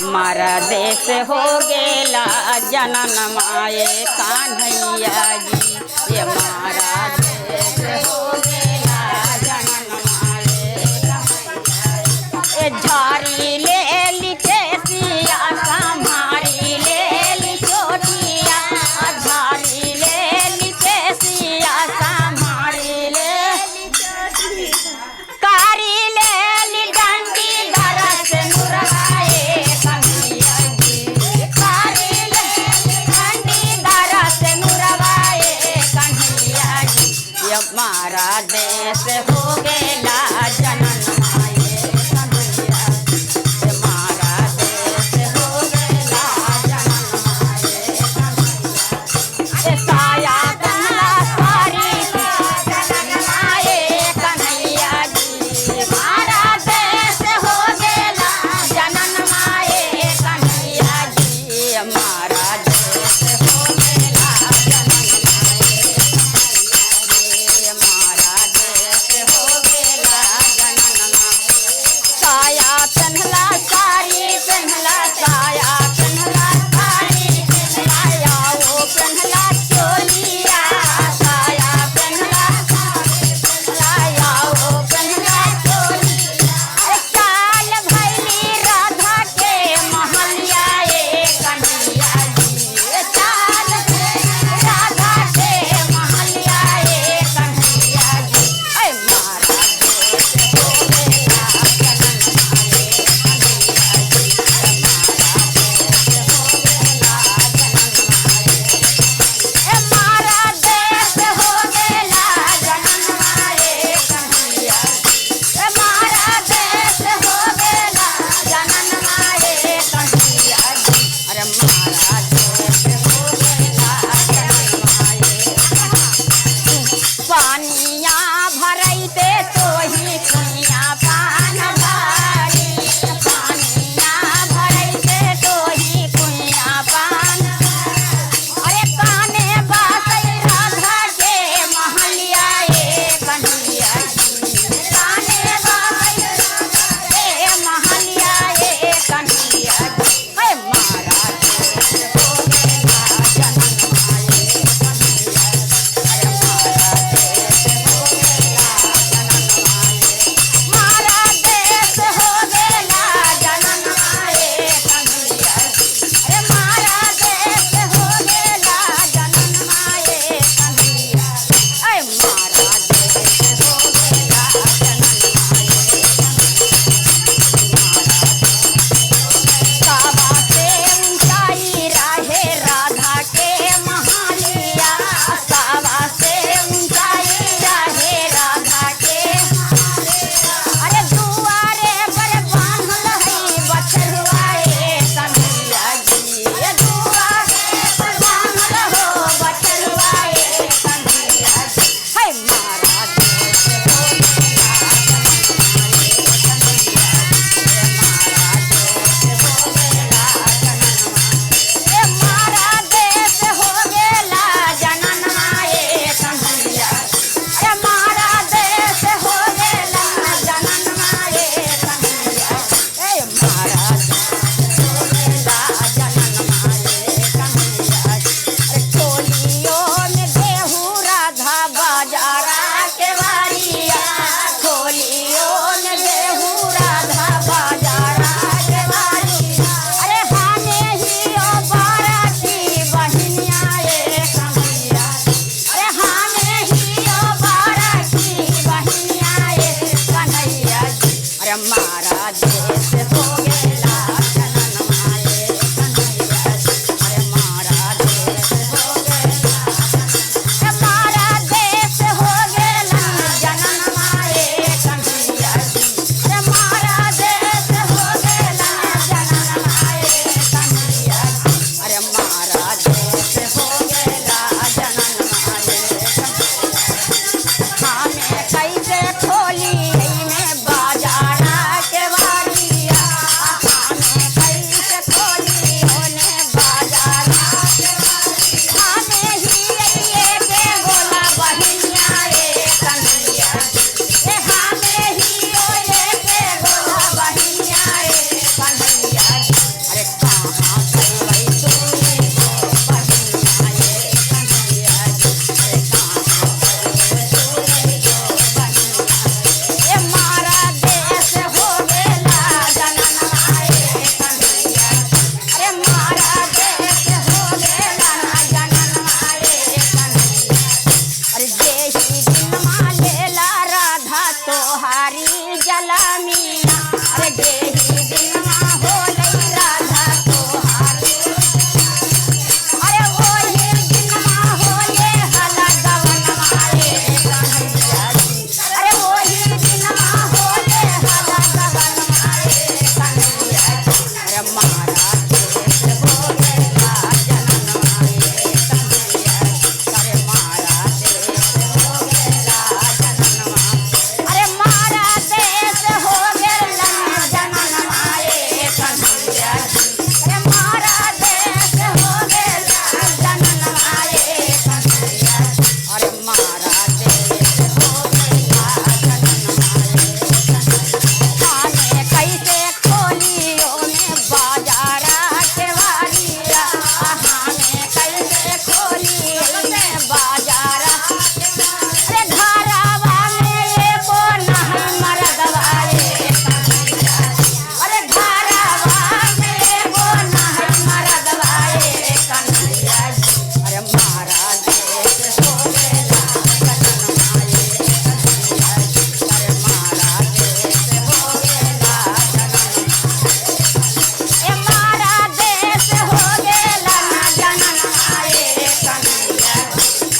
मारा देश हो गेला जनन माए कान्हैया जी। ये मारा देश हो गेला जनन माए कान्हैया जी। ये झारी ले लिखे सिया संभारी ले ली चोटिया। झारी ले लिखे सिया संभारी ले ली चोटिया। कारी ले ली डंडी गरस नुरवाए कन्हैया जी। कारी ले ली डंडी गरस नुरवाए कन्हैया जी। ये मारा देश हो गेला जनन माए कन्हैया जी। ये मारा देश हो गेला जनन माए कन्हैया जी। ये साया गंगा सारी जनन माए कन्हैया जी। मारा देश हो गेला जनन माए कन्हैया जी। मारा देश हो गेला जनन माए कन्हैया जी। मारा देश हो गेला चला मीना अरे जेही दिनमा होले राधा तोहारी अरे वही दिनमा होले हला गवनमा रे कन्हैया जी अरे वही दिनमा होले हला गवनमा रे कन्हैया जी अरे मारा देश हो गेला जननमा रे कन्हैया अरे मारा देश हो गेला जननमा अरे मारा देश हो गेला जननमा रे कन्हैया अरे मारा देश हो गेला जननमा रे कन्हैया अरे मारा देश हो गेला जननमा रे कैसे खोलियो में बाजारा के वारिया हमें कैसे खोलियो में बाजारा अरे घरवा में एको नहीं मरदवा रे कन्हैया अरे घरवा में एको नहीं मरदवा रे कन्हैया अरे मारा देश हो गेला जननमा रे कन्हैया अरे मारा देश हो गेला ए मारा देश हो गेला जननमा रे कन्हैया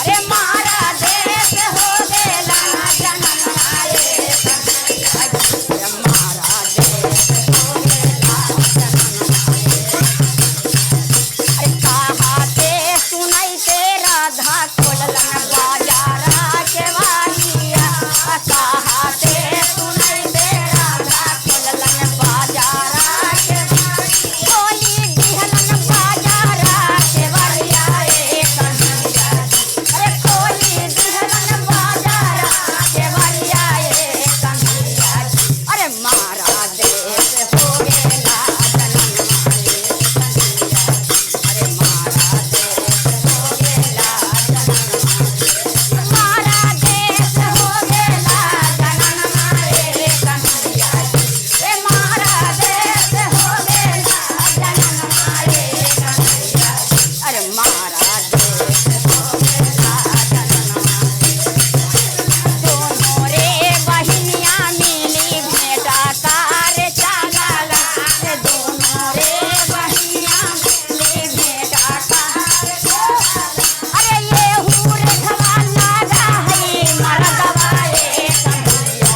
अरे मारा देश हो गेला जननमा रे कन्हैया अरे मारा देश हो गेला जननमा अरे कहाते सुनैते राधा खोललन बाजारा के वारिया कहाते सुनैते राधा खोललन बाजारा के खोली दिहलन बाजारा के वारिया रे कन्हैया अरे खोली दिहलन बाजारा के वारिया रे कन्हैया अरे मारा देश हो गेला जननमा रे कन्हैया अरे मारा देश हो गेला जननमा मारा देश हो गेला जननमा रे कन्हैया रे मारा देश हो गेला जननमा रे कन्हैया अरे मारा देश हो गेला जननमा दोनों रे बहिनिया मिली भेंटा कार चागल रे दोनों रे बहिनिया मिली भेंटा कार अरे ये हूर घवाला रही मरदवा रे कन्हैया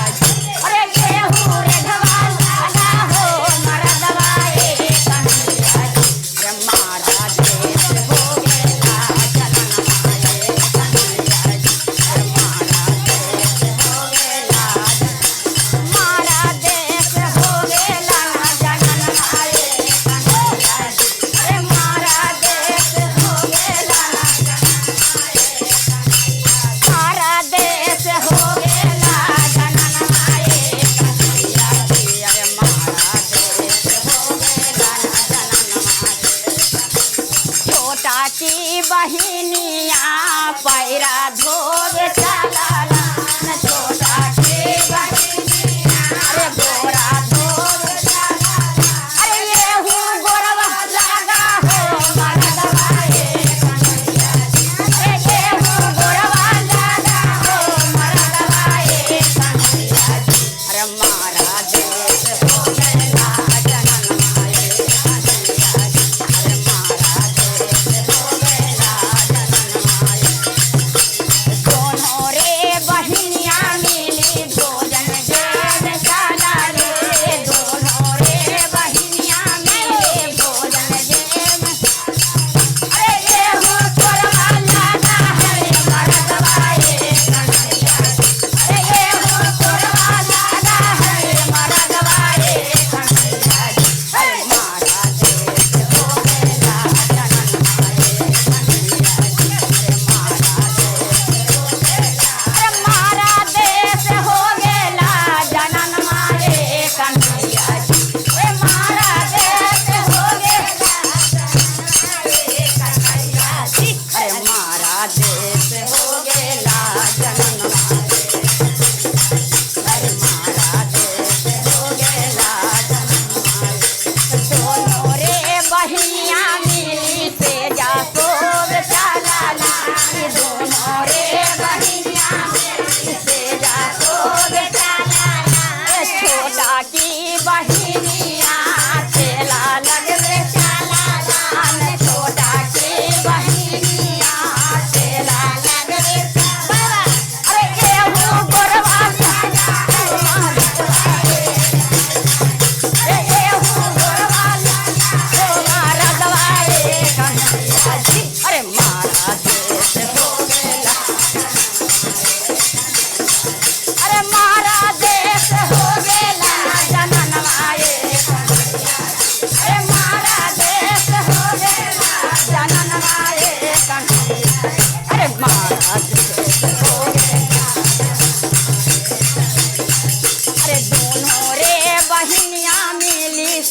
अरे ये हूर घवाला हो मरदवा रे कन्हैया अरे मारा देश हो गेला जननमा रे कन्हैया अरे मारा देश हो गेला मारा देश हो गेला जननमा रे कन्हैया अरे मारा देश हो गेला मारा देश हो गेला जननमा रे कन्हैया अरे मारा देश हो गेला जननमा छोटा की बहिनिया पैरा धोवे चलला छोटा की बहिनिया अरे गोरा धोवे चलला अरे ये हूँ गोरवा लगा हो मरदवा रे कन्हैया अरे ये हूँ गोरवा लगा हो मरदवा रे कन्हैया अरे मारा देश हो गेला जननमा रे कन्हैया अरे मारा देश हो गेला जननमा रे दोनों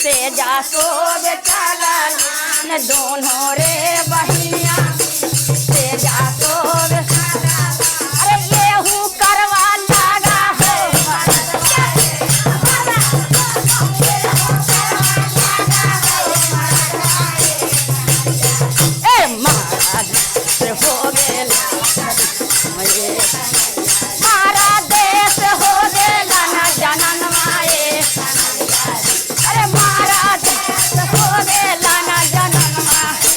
से जा सोग चलना दोनों रे बहिनिया से जा सोग अरे येहू करवा लागा हो ए महाराज से हो गेल मारा देश हो गेला न जनन माए अरे मारा देश हो गेला न जनन माए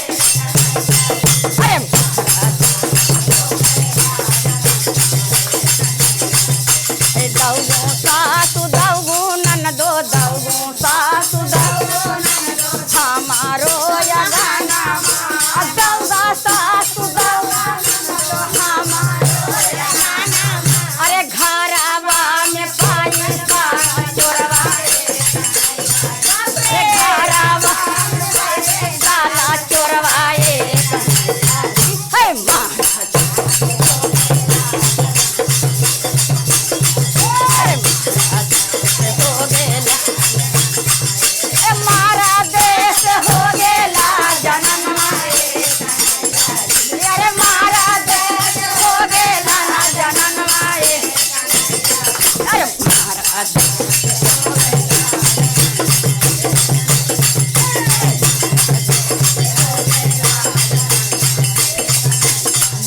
अरे दौगु सासु दौगु ननदो दौगु सासु दौगु हमारो या गाना दौगा सासु दौगा हमारो या गाना अरे घरवा में पैसा चोरवाए घरवा साला चोरवाए हे महाराज हो गेला ए मारा देश हो गेला जनन माए अरे मारा देश हो गेला ना जनन माए अरे महाराज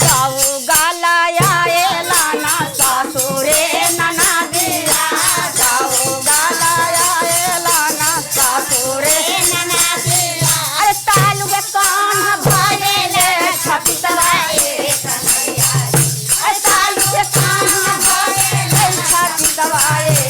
जाऊ गालाया एला ना सासुरे नना दिया जाऊ गालाया एला ना सासुरे नना दिया अरे तालु के कान भाले ले छपितवाए अरे तालु के कान भाले ले छपितवाए